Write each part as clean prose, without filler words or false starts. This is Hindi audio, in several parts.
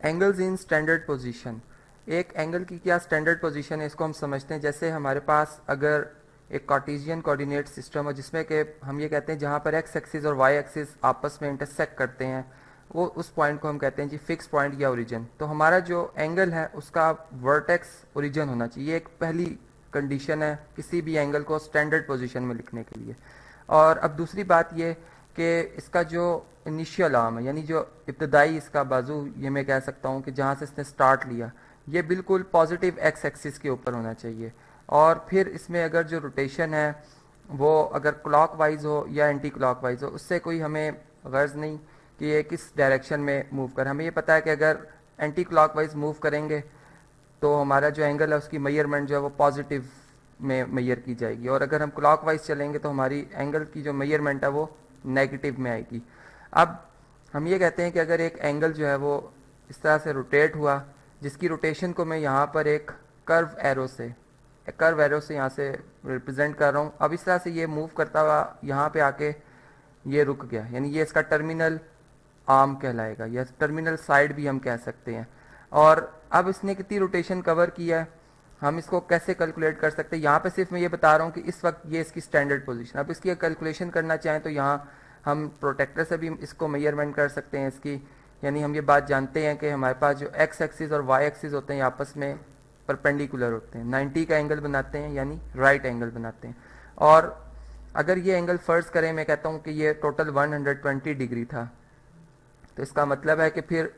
Angles in standard position. एक एंगल की क्या स्टैंडर्ड पोजीशन है, इसको हम समझते हैं। जैसे हमारे पास अगर एक कार्टेशियन कोऑर्डिनेट सिस्टम हो जिसमें कि हम ये कहते हैं जहाँ पर एक्स एक्सिस और वाई एक्सिस आपस में इंटरसेक्ट करते हैं, वो उस पॉइंट को हम कहते हैं जी फिक्स पॉइंट या ओरिजिन। तो हमारा जो एंगल है उसका वर्टेक्स ओरिजिन होना चाहिए। एक पहली कंडीशन है किसी भी एंगल को स्टैंडर्ड पोजीशन में लिखने के लिए। और अब दूसरी बात ये कि इसका जो इनिशियल आर्म है, यानी जो इब्तदाई इसका बाजू, ये मैं कह सकता हूँ कि जहाँ से इसने स्टार्ट लिया, ये बिल्कुल पॉजिटिव एक्स एक्सिस के ऊपर होना चाहिए। और फिर इसमें अगर जो रोटेशन है वो अगर क्लॉकवाइज हो या एंटी क्लॉकवाइज हो, उससे कोई हमें गर्ज नहीं कि ये किस डायरेक्शन में मूव कर। हमें ये पता है कि अगर एंटी क्लॉकवाइज मूव करेंगे तो हमारा जो एंगल है उसकी मेजरमेंट जो है वो पॉजिटिव में मेजर की जाएगी, और अगर हम क्लॉकवाइज चलेंगे तो हमारी एंगल की जो मेजरमेंट है वो नेगेटिव में आएगी। अब हम ये कहते हैं कि अगर एक एंगल जो है वो इस तरह से रोटेट हुआ, जिसकी रोटेशन को मैं यहाँ पर एक कर्व एरो से यहाँ से रिप्रेजेंट कर रहा हूँ। अब इस तरह से ये मूव करता हुआ यहाँ पे आके ये रुक गया, यानी ये इसका टर्मिनल आर्म कहलाएगा, या टर्मिनल साइड भी हम कह सकते हैं। और अब इसने कितनी रोटेशन कवर किया है, हम इसको कैसे कैलकुलेट कर सकते हैं। यहाँ पे सिर्फ मैं ये बता रहा हूँ कि इस वक्त ये इसकी स्टैंडर्ड पोजीशन। अब इसकी कैलकुलेशन करना चाहें तो यहाँ हम प्रोटेक्टर से भी इसको मेजरमेंट कर सकते हैं इसकी। यानी हम ये बात जानते हैं कि हमारे पास जो एक्स एक्सिस और वाई एक्सिस होते हैं आपस में परपेंडिकुलर होते हैं, 90 का एंगल बनाते हैं, यानी राइट एंगल बनाते हैं। और अगर ये एंगल फर्ज करें, मैं कहता हूँ कि ये टोटल 120 डिग्री था, तो इसका मतलब है कि फिर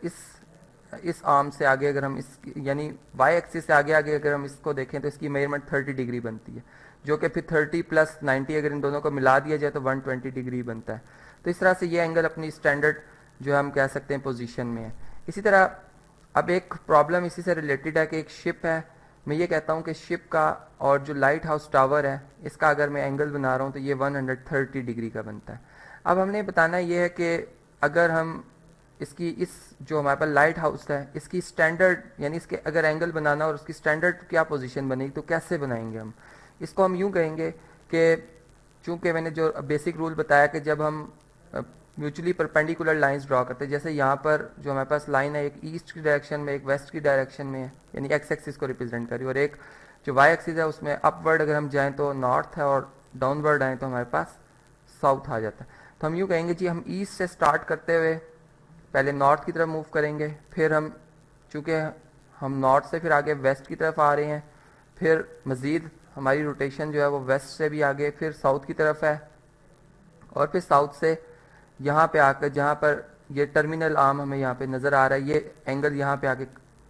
इस आर्म से आगे अगर हम इस यानी वाई एक्सिस से आगे आगे अगर हम इसको देखें तो इसकी मेजरमेंट 30 डिग्री बनती है, जो कि फिर 30 प्लस 90 अगर इन दोनों को मिला दिया जाए तो 120 डिग्री बनता है। तो इस तरह से ये एंगल अपनी स्टैंडर्ड जो हम कह सकते हैं पोजीशन में है। इसी तरह अब एक प्रॉब्लम इसी से रिलेटेड है कि एक शिप है। मैं ये कहता हूँ कि शिप का और जो लाइट हाउस टावर है इसका अगर मैं एंगल बना रहा हूँ तो ये 130 डिग्री का बनता है। अब हमने बताना ये है कि अगर हम इसकी इस जो हमारे पास लाइट हाउस है इसकी स्टैंडर्ड यानी इसके अगर एंगल बनाना और उसकी स्टैंडर्ड क्या पोजीशन बनेगी तो कैसे बनाएंगे हम इसको। हम यूं कहेंगे कि चूंकि मैंने जो बेसिक रूल बताया कि जब हम म्यूचुअली परपेंडिकुलर लाइंस ड्रॉ करते हैं, जैसे यहाँ पर जो हमारे पास लाइन है एक ईस्ट की डायरेक्शन में एक वेस्ट की डायरेक्शन में है, यानी एक्स एक्सिस को रिप्रेजेंट करी, और एक जो वाई एक्सिस है उसमें अपवर्ड अगर हम जाएं तो नॉर्थ है और डाउनवर्ड आए तो हमारे पास साउथ आ जाता है। तो हम यूँ कहेंगे जी हम ईस्ट से स्टार्ट करते हुए पहले नॉर्थ की तरफ मूव करेंगे, फिर हम चूँकि हम नॉर्थ से फिर आगे वेस्ट की तरफ आ रहे हैं, फिर मज़ीद हमारी रोटेशन जो है वो वेस्ट से भी आगे फिर साउथ की तरफ है, और फिर साउथ से यहाँ पे आकर जहाँ पर ये टर्मिनल आर्म हमें यहाँ पे नज़र आ रहा है ये एंगल यहाँ पे आके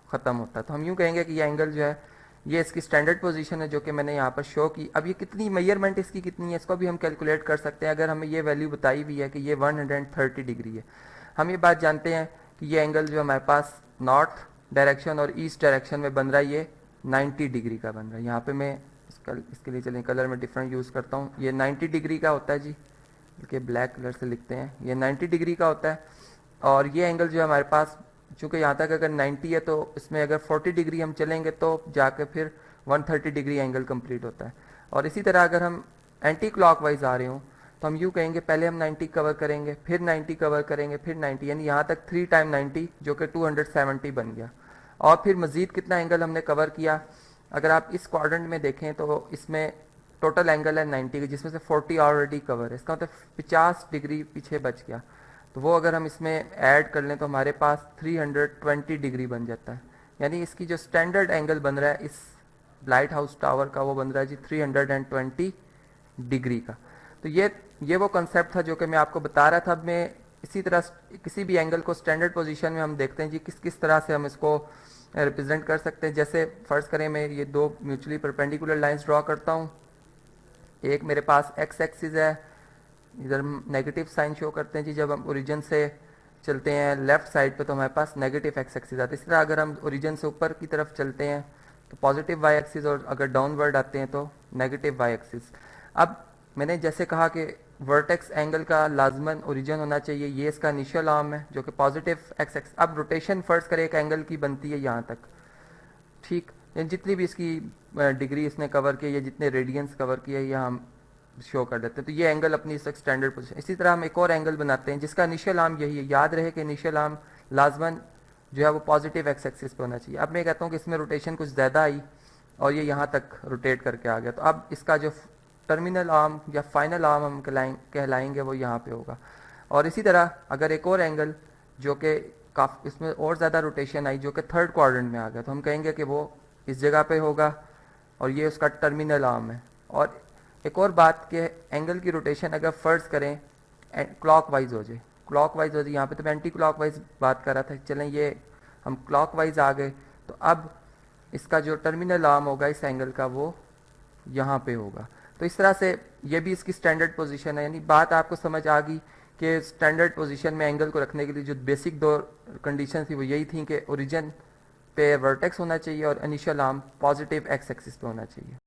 ख़त्म होता है। तो हम यूँ कहेंगे कि ये एंगल जो है ये इसकी स्टैंडर्ड पोजीशन है जो कि मैंने यहाँ पर शो की। अब ये कितनी मेजरमेंट इसकी कितनी है इसको भी हम कैलकुलेट कर सकते हैं। अगर हमें ये वैल्यू बताई हुई है कि ये 130 डिग्री है, हम ये बात जानते हैं कि ये एंगल जो हमारे पास नॉर्थ डायरेक्शन और ईस्ट डायरेक्शन में बन रहा है ये 90 डिग्री का बन रहा है। यहाँ पे मैं इसके लिए चलें कलर में डिफरेंट यूज़ करता हूँ। ये 90 डिग्री का होता है जी, बल्कि ब्लैक कलर से लिखते हैं, ये 90 डिग्री का होता है। और ये एंगल जो है हमारे पास चूँकि यहाँ तक अगर 90 है तो इसमें अगर 40 डिग्री हम चलेंगे तो जाकर फिर 130 डिग्री एंगल कंप्लीट होता है। और इसी तरह अगर हम एंटी क्लॉकवाइज आ रहे हों तो हम यूँ कहेंगे पहले हम 90 कवर करेंगे, फिर 90 कवर करेंगे, फिर 90, यानी यहाँ तक 3 टाइम 90 जो कि 270 बन गया। और फिर मज़ीद कितना एंगल हमने कवर किया, अगर आप इस क्वाड्रेंट में देखें तो इसमें टोटल एंगल है 90 का, जिसमें से 40 ऑलरेडी कवर है, इसका मतलब 50 डिग्री पीछे बच गया। तो वो अगर हम इसमें ऐड कर लें तो हमारे पास 320 डिग्री बन जाता है। यानी इसकी जो स्टैंडर्ड एंगल बन रहा है इस लाइट हाउस टावर का वो बन रहा है जी 320 डिग्री का। तो ये वो कंसेप्ट था जो कि मैं आपको बता रहा था। अब मैं इसी तरह किसी भी एंगल को स्टैंडर्ड पोजीशन में हम देखते हैं जी किस किस तरह से हम इसको रिप्रेजेंट कर सकते हैं। जैसे फ़र्ज़ करें मैं ये दो म्यूचुअली परपेंडिकुलर लाइंस ड्रॉ करता हूँ, एक मेरे पास एक्स एक्सिस है, इधर नेगेटिव साइन शो करते हैं जी जब हम ओरिजिन से चलते हैं लेफ्ट साइड पे तो हमारे पास नेगेटिव एक्स एक्सिस आता है। इस तरह अगर हम ओरिजिन से ऊपर की तरफ चलते हैं तो पॉजिटिव वाई एक्सिस, और अगर डाउनवर्ड आते हैं तो नेगेटिव वाई एक्सिस। अब मैंने जैसे कहा कि वर्टेक्स एंगल का लाजमन ओरिजिन होना चाहिए, ये इसका इनिशियल आर्म है जो कि पॉजिटिव एक्स एक्स। अब रोटेशन फ़र्ज़ करें एक एंगल की बनती है यहाँ तक, ठीक, जितनी भी इसकी डिग्री इसने कवर की या जितने रेडियंस कवर किए ये हम शो कर देते हैं। तो ये एंगल अपनी इस स्टैंडर्ड पोजीशन। इसी तरह हम एक और एंगल बनाते हैं जिसका इनिशियल आर्म यही है। याद रहे कि इनिशियल आर्म लाजमन जो है वो पॉजिटिव एक्स एक्सिस पे होना चाहिए। अब मैं कहता हूँ कि इसमें रोटेशन कुछ ज़्यादा आई और ये यहाँ तक रोटेट करके आ गया, तो अब इसका जो टर्मिनल आर्म या फाइनल आर्म हम कहलाएंगे वो यहाँ पे होगा। और इसी तरह अगर एक और एंगल जो कि काफ़ी इसमें और ज़्यादा रोटेशन आई जो कि थर्ड क्वाड्रेंट में आ गया, तो हम कहेंगे कि वो इस जगह पे होगा और ये उसका टर्मिनल आर्म है। और एक और बात कि एंगल की रोटेशन अगर फ़र्ज़ करें क्लॉकवाइज हो जाए, क्लॉकवाइज हो जाए, यहाँ पे तो मैं एंटी क्लॉकवाइज बात कर रहा था, चलें ये हम क्लॉकवाइज आ गए, तो अब इसका जो टर्मिनल आर्म होगा इस एंगल का वो यहाँ पे होगा। तो इस तरह से ये भी इसकी स्टैंडर्ड पोजीशन है, यानी बात आपको समझ आ गई कि स्टैंडर्ड पोजीशन में एंगल को रखने के लिए जो बेसिक दो कंडीशन थी वो यही थी कि ओरिजिन पे वर्टेक्स होना चाहिए और initial arm positive x axis पे होना चाहिए।